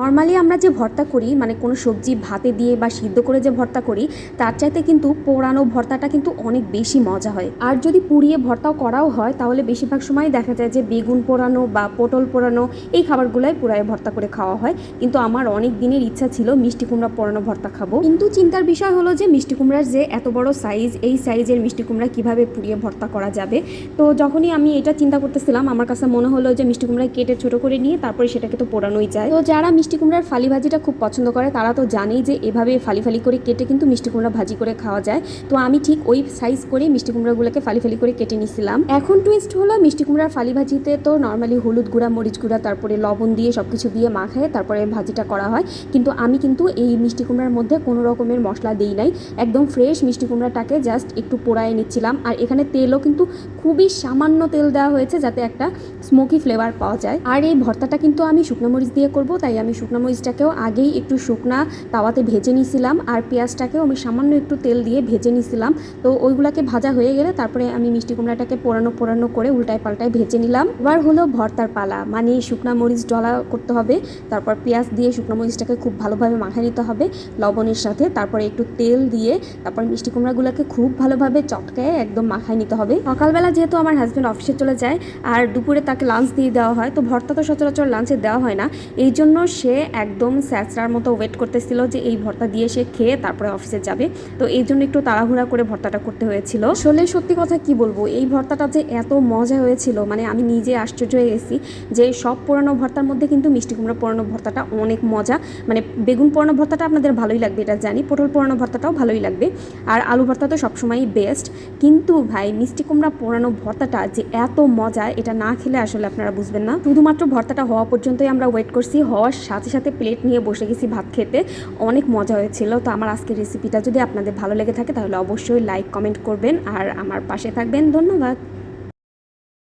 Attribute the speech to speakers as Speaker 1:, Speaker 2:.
Speaker 1: Normally আমরা যে ভর্তা করি মানে কোনো সবজি ভাতে দিয়ে বা সিদ্ধ করে যে ভর্তা করি তার চাইতে কিন্তু পোড়ানো ভর্তাটা কিন্তু অনেক বেশি মজা হয়। আর যদি পুড়িয়ে ভর্তাও করাও হয় তাহলে বেশিরভাগ সময় দেখা যায় যে বেগুন পোড়ানো বা পটল পোড়ানো এই খাবারগুলোই পুরাই ভর্তা করে খাওয়া হয়। কিন্তু আমার অনেক দিনের ইচ্ছা ছিল মিষ্টি কুমড়া পোড়ানো ভর্তা খাবো, কিন্তু চিন্তার বিষয় হলো যে মিষ্টি কুমড়ার যে এত বড় সাইজ, এই সাইজের মিষ্টি কুমড়া কিভাবে পুড়িয়ে ভর্তা করা যাবে। তো যখনই আমি এটা চিন্তা করতেছিলাম আমার কাছে মনে হলো যে মিষ্টি কুমড়া কেটে ছোট করে নিয়ে তারপরে সেটাকে তো পোড়ানোই যায়। তো যারা মিষ্টি কুমড়ার ফালি ভাজিটা খুব পছন্দ করে তারা তো জানেই যে এভাবে ফালি ফালি করে কেটে কিন্তু মিষ্টি কুমড়া ভাজি করে খাওয়া যায়। তো আমি ঠিক ওই সাইজ করে মিষ্টি কুমড়াগুলোকে ফালি ফালি করে কেটে নিয়েছিলাম। এখন টুইস্ট হলো মিষ্টি কুমড়ার ফালি ভাজিতে তো নর্মালি হলুদ গুঁড়া, মরিচ গুঁড়া, তারপরে লবণ দিয়ে সবকিছু দিয়ে মাখায় তারপরে ভাজিটা করা হয়। কিন্তু আমি কিন্তু এই মিষ্টি কুমড়ার মধ্যে কোনো রকমের মশলা দিই নাই, একদম ফ্রেশ মিষ্টি কুমড়াটাকে জাস্ট একটু পোড়ায় নিচ্ছিলাম। আর এখানে তেলও কিন্তু খুবই সামান্য তেল দেওয়া হয়েছে যাতে একটা স্মোকি ফ্লেভার পাওয়া যায়। আর এই ভর্তাটা কিন্তু আমি শুকনো মরিচ দিয়ে করব, তাই আমি শুকনো মরিচটাকেও আগেই একটু শুকনা তাওয়াতে ভেজে নিয়েছিলাম আর পেঁয়াজটাকেও আমি সামান্য একটু তেল দিয়ে ভেজে নিয়েছিলাম। তো ওইগুলাকে ভাজা হয়ে গেলে তারপরে আমি মিষ্টি কুমড়াটাকে পোড়ানো করে উল্টায় পাল্টায় ভেজে নিলাম। এবার হলো ভর্তার পালা, মানে শুকনা মরিচ ডলা করতে হবে, তারপর পেঁয়াজ দিয়ে শুকনো মরিচটাকে খুব ভালোভাবে মাখিয়ে নিতে হবে লবণের সাথে, তারপরে একটু তেল দিয়ে তারপর মিষ্টি কুমড়াগুলোকে খুব ভালোভাবে চটকায় একদম মাখায় নিতে হবে। সকালবেলা যেহেতু আমার হাজব্যান্ড অফিসে চলে যায় আর দুপুরে তাকে লাঞ্চ দিয়ে দেওয়া হয়, তো ভর্তা তো সচরাচর লাঞ্চে দেওয়া হয় না, এই জন্য সে একদম স্যাঁচড়ার মতো ওয়েট করতেছিল যে এই ভর্তা দিয়ে সে খেয়ে তারপরে অফিসে যাবে। তো এই জন্য একটু তাড়াহুড়া করে ভর্তাটা করতে হয়েছিল। আসলে সত্যি কথা কি বলবো, এই ভর্তাটা যে এত মজা হয়েছিল মানে আমি নিজে আশ্চর্য হয়ে গেছি যে সব পোড়ানো ভর্তার মধ্যে কিন্তু মিষ্টি কুমড়া পোড়ানো ভর্তাটা অনেক মজা। মানে বেগুন পোড়ানো ভর্তাটা আপনাদের ভালোই লাগবে এটা জানি, পটল পোড়ানো ভর্তাটাও ভালোই লাগবে, আর আলু ভর্তা তো সবসময়ই বেস্ট। কিন্তু ভাই মিষ্টি কুমড়া পোড়ানো ভর্তাটা যে এত মজা এটা না খেলে আসলে আপনারা বুঝবেন না। শুধুমাত্র ভর্তাটা হওয়া পর্যন্তই আমরা ওয়েট করছি, হওয়ার সাথে সাথে প্লেট নিয়ে বসে গেছি ভাত খেতে, অনেক মজা হয়েছিল। তো আমার আজকের রেসিপিটা যদি আপনাদের ভালো লেগে থাকে তাহলে অবশ্যই লাইক কমেন্ট করবেন আর আমার পাশে থাকবেন। ধন্যবাদ।